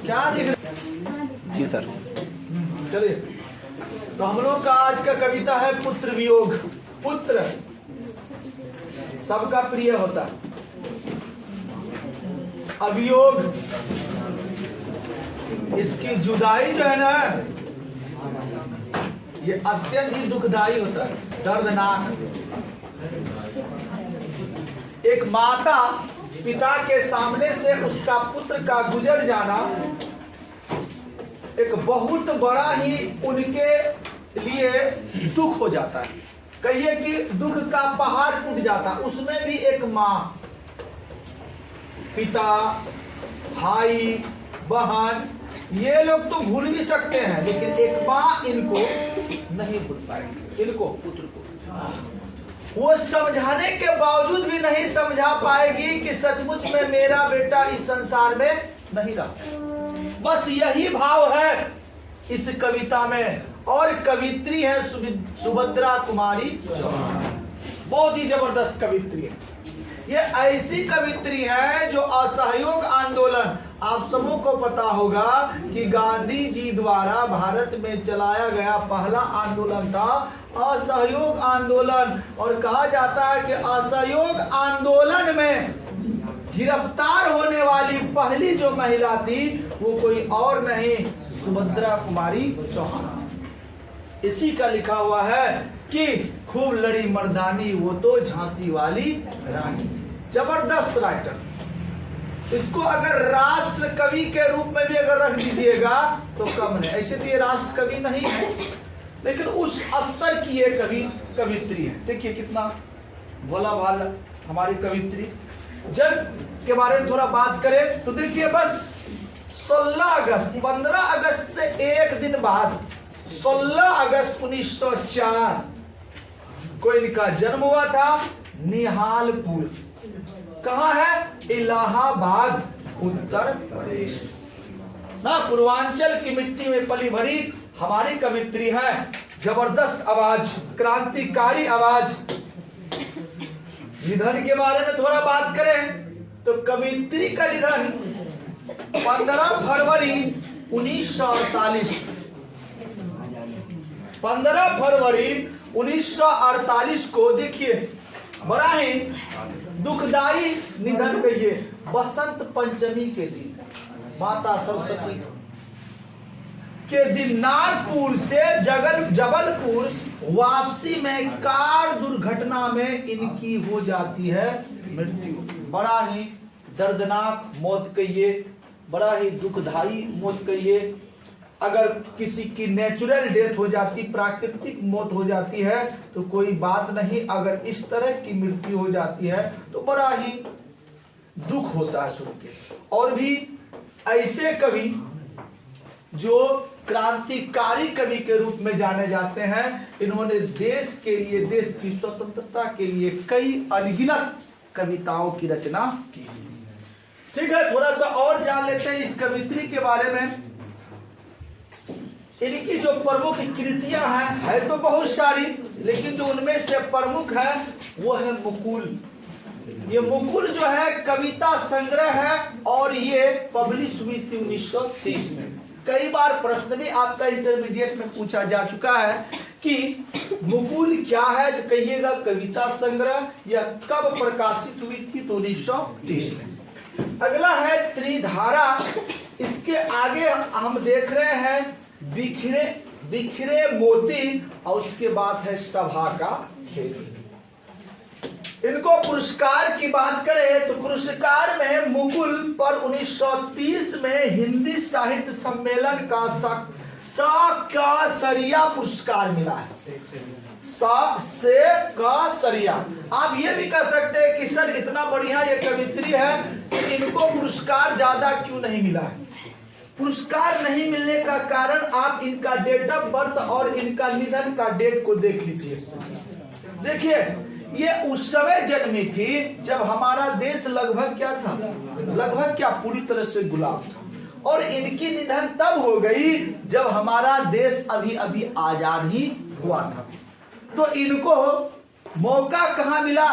क्या लिख रहे? जी सर। चलिए, तो हम लोग का आज का कविता है पुत्र वियोग। पुत्र सबका प्रिय होता है, अवियोग इसकी जुदाई जो है ना, ये अत्यंत ही दुखदाई होता है, दर्दनाक। एक माता पिता के सामने से उसका पुत्र का गुजर जाना एक बहुत बड़ा ही उनके लिए दुख हो जाता है। कहिए कि दुख का पहाड़ टूट जाता, उसमें भी एक माँ, पिता, भाई, बहन, ये लोग तो भूल भी सकते हैं, लेकिन एक माँ इनको नहीं भूल पाएगी। इनको, पुत्र को वो समझाने के बावजूद भी नहीं समझा पाएगी कि सचमुच में मेरा बेटा इस संसार में नहीं रहा। बस यही भाव है इस कविता में। और कवित्री है सुभद्रा कुमारी चौहान, बहुत ही जबरदस्त कवित्री है। ये ऐसी कवित्री है जो असहयोग आंदोलन, आप सबों को पता होगा कि गांधी जी द्वारा भारत में चलाया गया पहला आंदोलन था असहयोग आंदोलन। और कहा जाता है कि असहयोग आंदोलन में गिरफ्तार होने वाली पहली जो महिला थी वो कोई और नहीं, सुभद्रा कुमारी चौहान। इसी का लिखा हुआ है कि खूब लड़ी मर्दानी वो तो झांसी वाली रानी। जबरदस्त राइटर। इसको अगर राष्ट्र कवि के रूप में भी अगर रख दीजिएगा तो कम नहीं। ऐसे तो ये राष्ट्र कवि नहीं है, लेकिन उस स्तर की ये कवित्री है। देखिए कितना भोला भाला हमारी कवित्री। जब के बारे में थोड़ा बात करें तो देखिए, बस 16 अगस्त 15 अगस्त से एक दिन बाद 16 अगस्त 1904 को इनका जन्म हुआ था। निहालपुर कहाँ है? इलाहाबाद, उत्तर प्रदेश ना। पूर्वांचल की मिट्टी में पली भरी हमारी कवित्री है। जबरदस्त आवाज, क्रांतिकारी आवाज। निधन के बारे में थोड़ा बात करें तो कवित्री का निधन 15 फरवरी 1948 15 फरवरी 1948 को, देखिए बड़ा ही दुखदाई निधन कहिए। बसंत पंचमी के दिन, माता सरस्वती के दिन नागपुर से जबलपुर वापसी में कार दुर्घटना में इनकी हो जाती है मृत्यु। बड़ा ही दर्दनाक मौत कहिए, बड़ा ही दुखदाई मौत कहिए। अगर किसी की नेचुरल डेथ हो जाती, प्राकृतिक मौत हो जाती है तो कोई बात नहीं, अगर इस तरह की मृत्यु हो जाती है तो बड़ा ही दुख होता है सुन के। और भी ऐसे कवि जो क्रांतिकारी कवि के रूप में जाने जाते हैं, इन्होंने देश के लिए, देश की स्वतंत्रता के लिए कई अनगिनत कविताओं की रचना की। ठीक है, थोड़ा सा और जान लेते हैं इस कवित्री के बारे में। इनकी जो प्रमुख कृतियां हैं, है तो बहुत सारी, लेकिन जो उनमें से प्रमुख है वो है मुकुल। ये मुकुल जो है कविता संग्रह है और ये पब्लिश हुई थी 1930 में। कई बार प्रश्न भी आपका इंटरमीडिएट में पूछा जा चुका है कि मुकुल क्या है, तो कहिएगा कविता संग्रह, या कब प्रकाशित हुई थी, तो 1930 में। अगला है त्रिधारा। इसके आगे हम देख रहे हैं बिखरे मोती, और उसके बाद है सभा का खेल। इनको पुरस्कार की बात करें तो पुरस्कार में मुकुल पर 1930 में हिंदी साहित्य सम्मेलन का सरिया पुरस्कार मिला है। सरिया। आप ये भी कह सकते हैं कि सर इतना बढ़िया ये कवित्री है तो इनको पुरस्कार ज्यादा क्यों नहीं मिला है? पुरस्कार नहीं मिलने का कारण आप इनका डेट ऑफ बर्थ और इनका निधन का डेट को देख लीजिए। देखिए, ये उस समय जन्मी थी जब हमारा देश लगभग क्या था, लगभग क्या पूरी तरह से गुलाम था। और इनकी निधन तब हो गई जब हमारा देश अभी अभी आजाद ही हुआ था। तो इनको मौका कहां मिला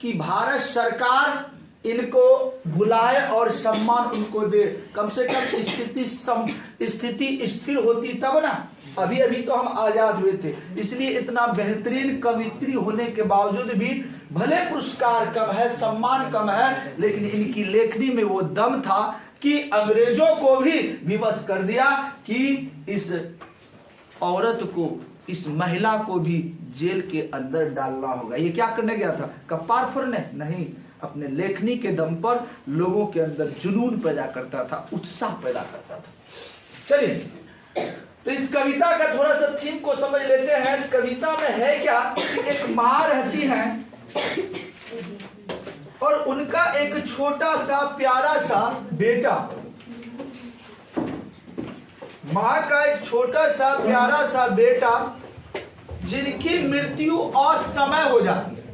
कि भारत सरकार इनको बुलाए और सम्मान उनको दे। कम से कम स्थिति स्थिर होती तब ना। अभी अभी तो हम आजाद हुए थे, इसलिए इतना बेहतरीन कवित्री होने के बावजूद भी भले पुरस्कार कम है, सम्मान कम है, लेकिन इनकी लेखनी में वो दम था कि अंग्रेजों को भी विवश कर दिया कि इस औरत को, इस महिला को भी जेल के अंदर डालना होगा। ये क्या करने गया था? कपार फोड़ने नहीं, अपने लेखनी के दम पर लोगों के अंदर जुनून पैदा करता था, उत्साह पैदा करता था। चलिए, तो इस कविता का थोड़ा सा थीम को समझ लेते हैं। कविता में है क्या? एक माँ रहती है और उनका एक छोटा सा प्यारा सा बेटा। माँ का एक छोटा सा प्यारा सा बेटा जिनकी मृत्यु असमय हो जाती है।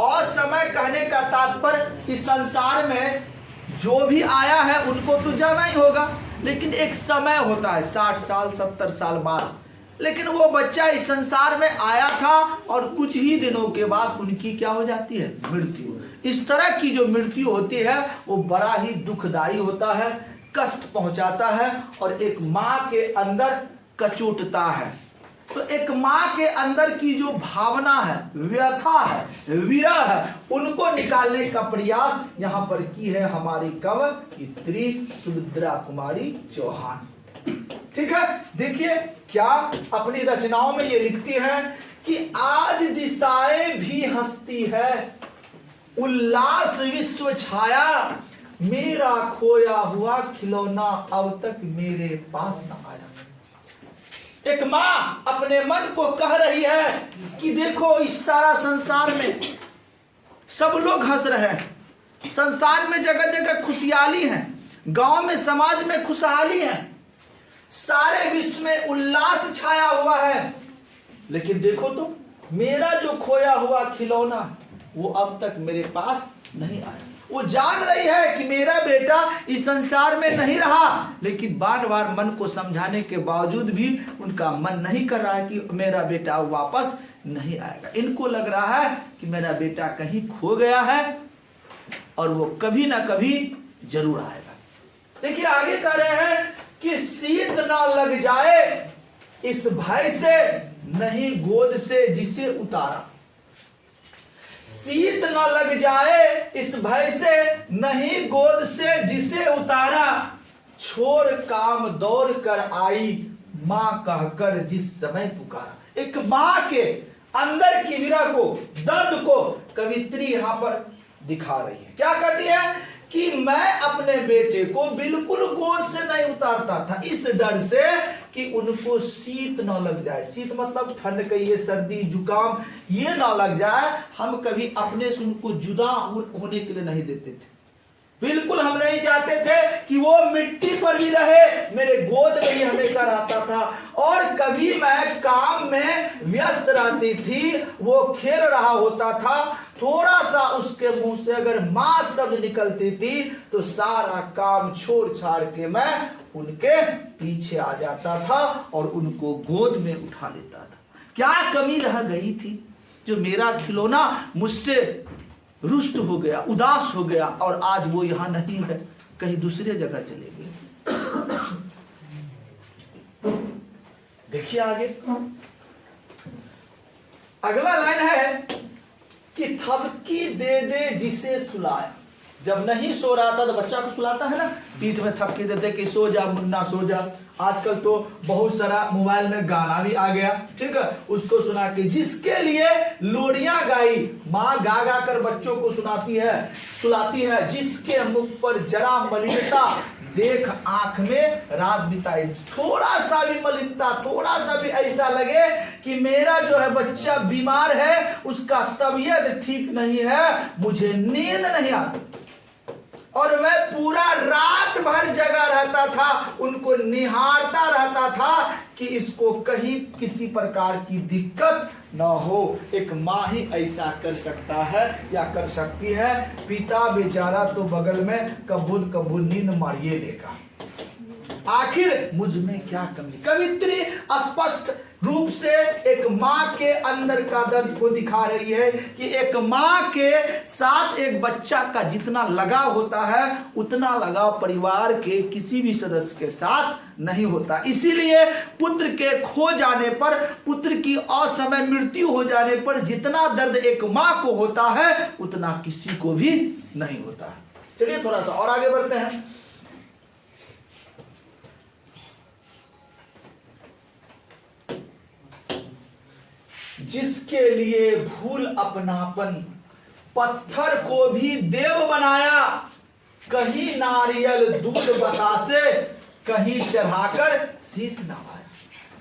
असमय कहने का तात्पर्य इस संसार में जो भी आया है उनको तो जाना ही होगा, लेकिन एक समय होता है 60 साल 70 साल बाद। लेकिन वो बच्चा इस संसार में आया था और कुछ ही दिनों के बाद उनकी क्या हो जाती है? मृत्यु। इस तरह की जो मृत्यु होती है वो बड़ा ही दुखदाई होता है, कष्ट पहुंचाता है और एक माँ के अंदर कचोटता है। तो एक माँ के अंदर की जो भावना है, व्यथा है, विरह है, उनको निकालने का प्रयास यहाँ पर की है हमारी कवयित्री सुभद्रा कुमारी चौहान। ठीक है, देखिए क्या अपनी रचनाओं में ये लिखती हैं कि आज दिशाएं भी हंसती है, उल्लास विश्व छाया, मेरा खोया हुआ खिलौना अब तक मेरे पास न आया। एक माँ अपने मन को कह रही है कि देखो इस सारा संसार में सब लोग हंस रहे हैं, संसार में जगह जगह खुशहाली है, गांव में समाज में खुशहाली है, सारे विश्व में उल्लास छाया हुआ है, लेकिन देखो तो मेरा जो खोया हुआ खिलौना वो अब तक मेरे पास नहीं आया। वो जान रही है कि मेरा बेटा इस संसार में नहीं रहा, लेकिन बार बार मन को समझाने के बावजूद भी उनका मन नहीं कर रहा है कि मेरा बेटा वापस नहीं आएगा। इनको लग रहा है कि मेरा बेटा कहीं खो गया है और वो कभी ना कभी जरूर आएगा। देखिए आगे कह रहे हैं कि शीत ना लग जाए इस भय से, नहीं गोद से जिसे उतारा। शीत न लग जाए इस भय से, नहीं गोद से जिसे उतारा, छोड़ काम दौड़ कर आई मां कहकर जिस समय पुकारा। एक मां के अंदर की विरह को, दर्द को कवित्री यहां पर दिखा रही है। क्या कहती है कि मैं अपने बेटे को बिल्कुल गोद से नहीं उतारता था, इस डर से कि उनको शीत न लग जाए। शीत मतलब ठंड कहिए, सर्दी जुकाम, ये ना लग जाए। हम कभी अपने से उनको जुदा होने के लिए नहीं देते थे। बिल्कुल हम नहीं चाहते थे कि वो मिट्टी पर भी रहे, मेरे गोद में ही हमेशा रहता था। और कभी मैं काम में व्यस्त रहती थी, वो खेल रहा होता था, थोड़ा सा उसके मुंह से अगर मां शब्द निकलती थी तो सारा काम छोड़ छाड़ के मैं उनके पीछे आ जाता था और उनको गोद में उठा लेता था। क्या कमी रह गई थी जो मेरा खिलौना मुझसे रुष्ट हो गया, उदास हो गया और आज वो यहां नहीं है, कहीं दूसरे जगह चले गए। देखिए आगे अगला लाइन है कि थपकी दे दे जिसे सुलाया। जब नहीं सो रहा था तो बच्चा को सुलाता है ना, पीठ में थपकी देते कि सो जा मुन्ना सो जा। आजकल तो बहुत सारा मोबाइल में गाना भी आ गया, ठीक है, उसको सुना के, जिसके लिए लोरियां गाई माँ गा गा कर बच्चों को सुलाती है, जिसके मुख पर जरा मलिनता देख आंख में रात बिताई। थोड़ा सा भी मलिनता, थोड़ा सा भी ऐसा लगे कि मेरा जो है बच्चा बीमार है, उसका तबीयत ठीक नहीं है, मुझे नींद नहीं आती और मैं पूरा रात भर जगा रहता था, उनको निहारता रहता था कि इसको कहीं किसी प्रकार की दिक्कत ना हो। एक माँ ही ऐसा कर सकता है या कर सकती है। पिता बेचारा तो बगल में कबूल नींद मारिए देगा। आखिर मुझ में क्या कमी। कवित्री स्पष्ट रूप से एक माँ के अंदर का दर्द को दिखा रही है कि एक माँ के साथ एक बच्चा का जितना लगाव होता है उतना लगाव परिवार के किसी भी सदस्य के साथ नहीं होता। इसीलिए पुत्र के खो जाने पर, पुत्र की असमय मृत्यु हो जाने पर जितना दर्द एक माँ को होता है उतना किसी को भी नहीं होता। चलिए थोड़ा सा और आगे बढ़ते हैं। जिसके लिए भूल अपनापन पत्थर को भी देव बनाया, कहीं नारियल दूध बतासे, कहीं चढ़ाकर शीश नवाया।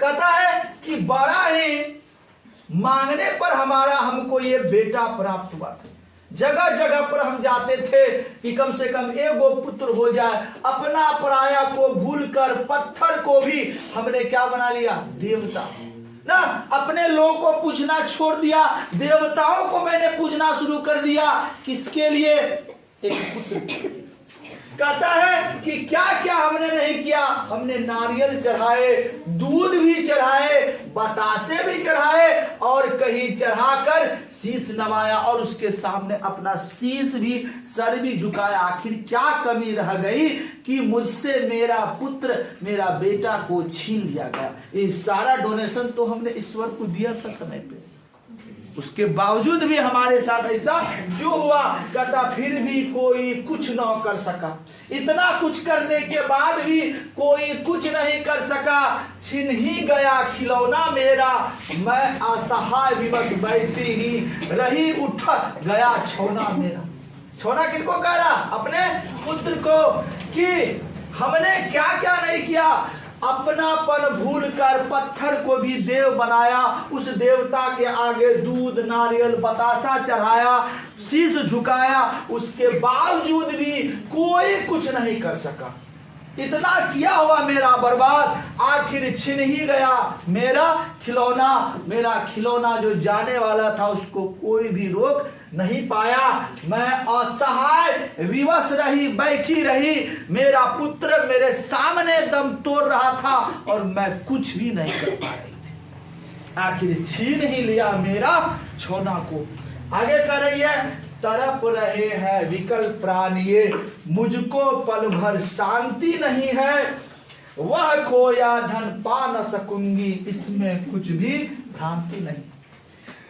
कहता है कि बड़ा ही मांगने पर हमको ये बेटा प्राप्त हुआ था। जगह जगह पर हम जाते थे कि कम से कम एगो पुत्र हो जाए। अपना पराया को भूलकर पत्थर को भी हमने क्या बना लिया? देवता ना। अपने लोगों को पूजना छोड़ दिया, देवताओं को मैंने पूजना शुरू कर दिया। किसके लिए? एक पुत्र। कहता है कि क्या क्या हमने नहीं किया। हमने नारियल चढ़ाए, दूध भी चढ़ाए, बतासे भी चढ़ाए और कहीं चढ़ाकर शीश नवाया और उसके सामने अपना शीश भी, सर भी झुकाया। आखिर क्या कमी रह गई कि मुझसे मेरा पुत्र, मेरा बेटा को छीन लिया गया। ये सारा डोनेशन तो हमने ईश्वर को दिया था समय पे, उसके बावजूद भी हमारे साथ ऐसा क्यों हुआ? कहता फिर भी कोई कुछ न कर सका। इतना कुछ करने के बाद भी कोई कुछ नहीं कर सका। छिन ही गया खिलौना मेरा, मैं असहाय विवश बैठी ही रही, उठ गया छोना मेरा। छोना किसको कह रहा? अपने पुत्र को। कि हमने क्या क्या नहीं किया। अपनापन भूल कर पत्थर को भी देव बनाया, उस देवता के आगे दूध, नारियल, बतासा चढ़ाया, शीश झुकाया, उसके बावजूद भी कोई कुछ नहीं कर सका। इतना किया हुआ मेरा बर्बाद, आखिर छिन ही गया मेरा खिलौना। मेरा खिलौना जो जाने वाला था उसको कोई भी रोक नहीं पाया। मैं असहाय विवश रही, बैठी रही। मेरा पुत्र मेरे सामने दम तोड़ रहा था और मैं कुछ भी नहीं कर पा रही थी। आखिर छीन ही लिया मेरा छोना को। आगे कर रही है, तरप रहे हैं विकल प्राण ये, मुझको पल भर शांति नहीं है। वह खोया धन पा न सकूंगी, इसमें कुछ भी भ्रांति नहीं।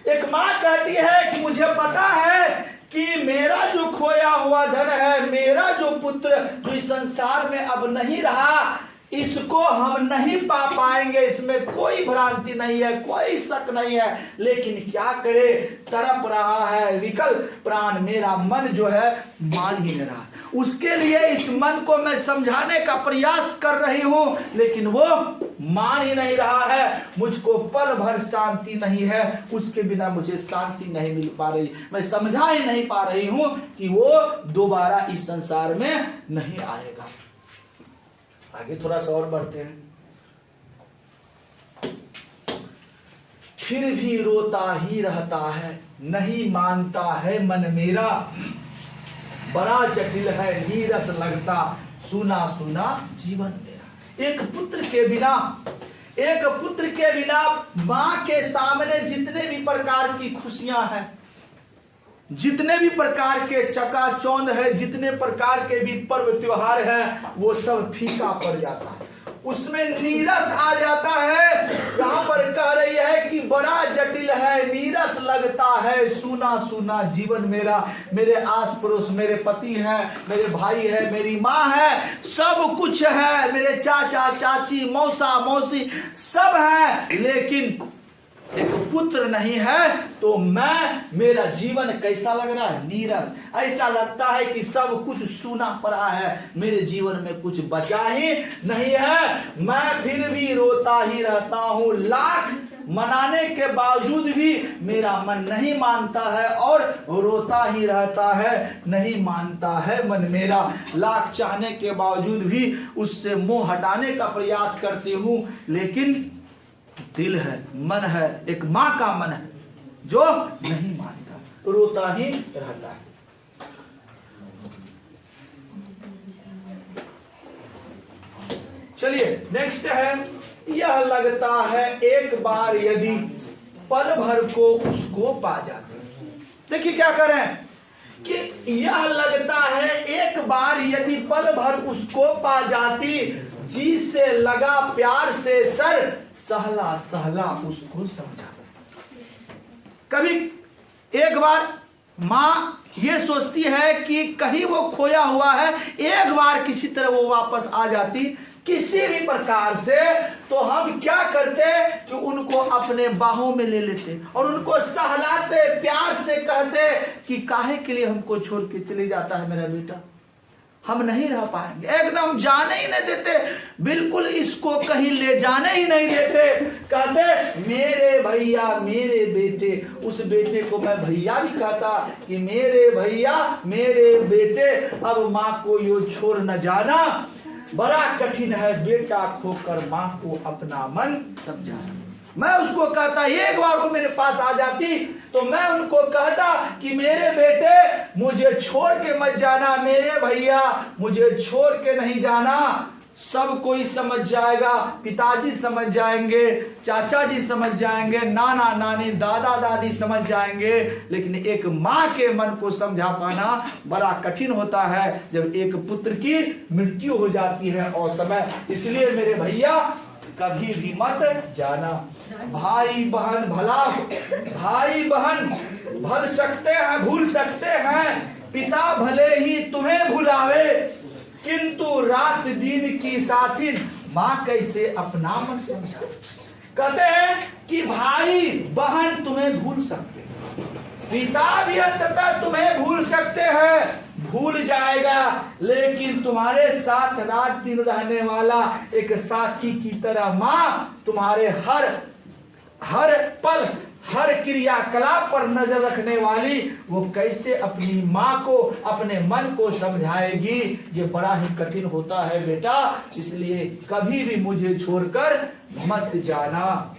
एक माँ कहती है कि मुझे पता है कि मेरा जो खोया हुआ धन है, मेरा जो पुत्र जो इस संसार में अब नहीं रहा, इसको हम नहीं पा पाएंगे, इसमें कोई भ्रांति नहीं है, कोई शक नहीं है। लेकिन क्या करे, तड़प रहा है विकल प्राण, मेरा मन जो है मान ही नहीं रहा। उसके लिए इस मन को मैं समझाने का प्रयास कर रही हूं, लेकिन वो मान ही नहीं रहा है। मुझको पल भर शांति नहीं है, उसके बिना मुझे शांति नहीं मिल पा रही। मैं समझा ही नहीं पा रही हूं कि वो दोबारा इस संसार में नहीं आएगा। आगे थोड़ा सा और बढ़ते हैं। फिर भी रोता ही रहता है, नहीं मानता है मन मेरा, बड़ा जटिल है नीरस लगता, सुना सुना जीवन मेरा। एक पुत्र के बिना मां के सामने जितने भी प्रकार की खुशियां हैं, जितने भी प्रकार के चकाचौंध है, जितने प्रकार के भी पर्व त्योहार हैं, वो सब फीका पड़ जाता है, उसमें नीरस आ जाता है। यहाँ पर कह रही है कि बड़ा जटिल है, नीरस लगता है, सूना सूना जीवन मेरा। मेरे आस पड़ोस मेरे पति हैं, मेरे भाई है, मेरी माँ है, सब कुछ है, मेरे चाचा चाची, मौसा मौसी सब है, लेकिन एक पुत्र नहीं है। तो मेरा जीवन कैसा लग रहा है? नीरस। ऐसा लगता है कि सब कुछ सूना पड़ा है, मेरे जीवन में कुछ बचा ही नहीं है। मैं फिर भी रोता ही रहता हूं, लाख मनाने के बावजूद भी मेरा मन नहीं मानता है और रोता ही रहता है, नहीं मानता है मन मेरा। लाख चाहने के बावजूद भी उससे मोह हटाने का प्रयास करती हूं, लेकिन दिल है, मन है, एक मां का मन है जो नहीं मानता, रोता ही रहता है। चलिए नेक्स्ट है, यह लगता है एक बार यदि पल भर को उसको पा जाते। देखिए क्या करें कि यह लगता है एक बार यदि पल भर उसको पा जाती, जी से लगा प्यार से सर, सहला सहला उसको समझा। कभी एक बार माँ ये सोचती है कि कहीं वो खोया हुआ है, एक बार किसी तरह वो वापस आ जाती किसी भी प्रकार से, तो हम क्या करते कि उनको अपने बाहों में ले लेते और उनको सहलाते, प्यार से कहते कि काहे के लिए हमको छोड़ के चले जाता है मेरा बेटा, हम नहीं रह पाएंगे। एकदम जाने ही नहीं देते, बिल्कुल इसको कहीं ले जाने ही नहीं देते। कहते मेरे भैया मेरे बेटे, उस बेटे को मैं भैया भी कहता कि मेरे भैया मेरे बेटे, अब माँ को यो छोड़ न जाना, बड़ा कठिन है बेटा खोकर माँ को अपना मन समझाना। मैं उसको कहता, एक बार वो मेरे पास आ जाती तो मैं उनको कहता कि मेरे बेटे मुझे छोड़ के मत जाना, मेरे भैया मुझे छोड़ के नहीं जाना। सब कोई समझ जाएगा, पिताजी समझ जाएंगे, चाचा जी समझ जाएंगे, नाना नानी दादा दादी समझ जाएंगे, लेकिन एक माँ के मन को समझा पाना बड़ा कठिन होता है जब एक पुत्र की मृत्यु हो जाती है और समय। इसलिए मेरे भैया कभी भी मत जाना। भाई बहन भला, भाई बहन भल सकते हैं भूल सकते हैं, पिता भले ही तुम्हें भुलावे, किंतु रात दिन की साथिन माँ कैसे अपना मन समझा। कहते हैं कि भाई बहन तुम्हें भूल सकते हैं, पिता भी अंततः तुम्हें भूल सकते हैं, भूल जाएगा, लेकिन तुम्हारे साथ रात दिन रहने वाला एक साथी की तरह माँ तुम्हारे हर पल हर क्रियाकलाप पर नजर रखने वाली, वो कैसे अपनी माँ को अपने मन को समझाएगी, ये बड़ा ही कठिन होता है बेटा। इसलिए कभी भी मुझे छोड़कर मत जाना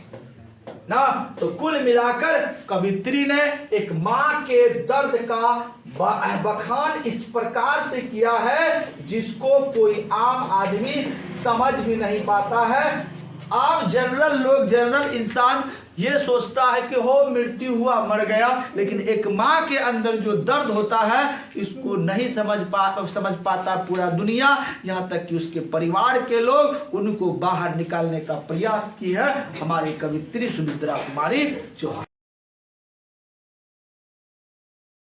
ना। तो कुल मिलाकर कवित्री ने एक माँ के दर्द का बखान इस प्रकार से किया है जिसको कोई आम आदमी समझ भी नहीं पाता है। आम जनरल लोग, जनरल इंसान ये सोचता है कि हो मृत्यु हुआ मर गया, लेकिन एक माँ के अंदर जो दर्द होता है इसको नहीं समझ पाता पूरा दुनिया, यहाँ तक कि उसके परिवार के लोग उनको बाहर निकालने का प्रयास की है हमारी कवित्री सुमित्रा कुमारी चौहान।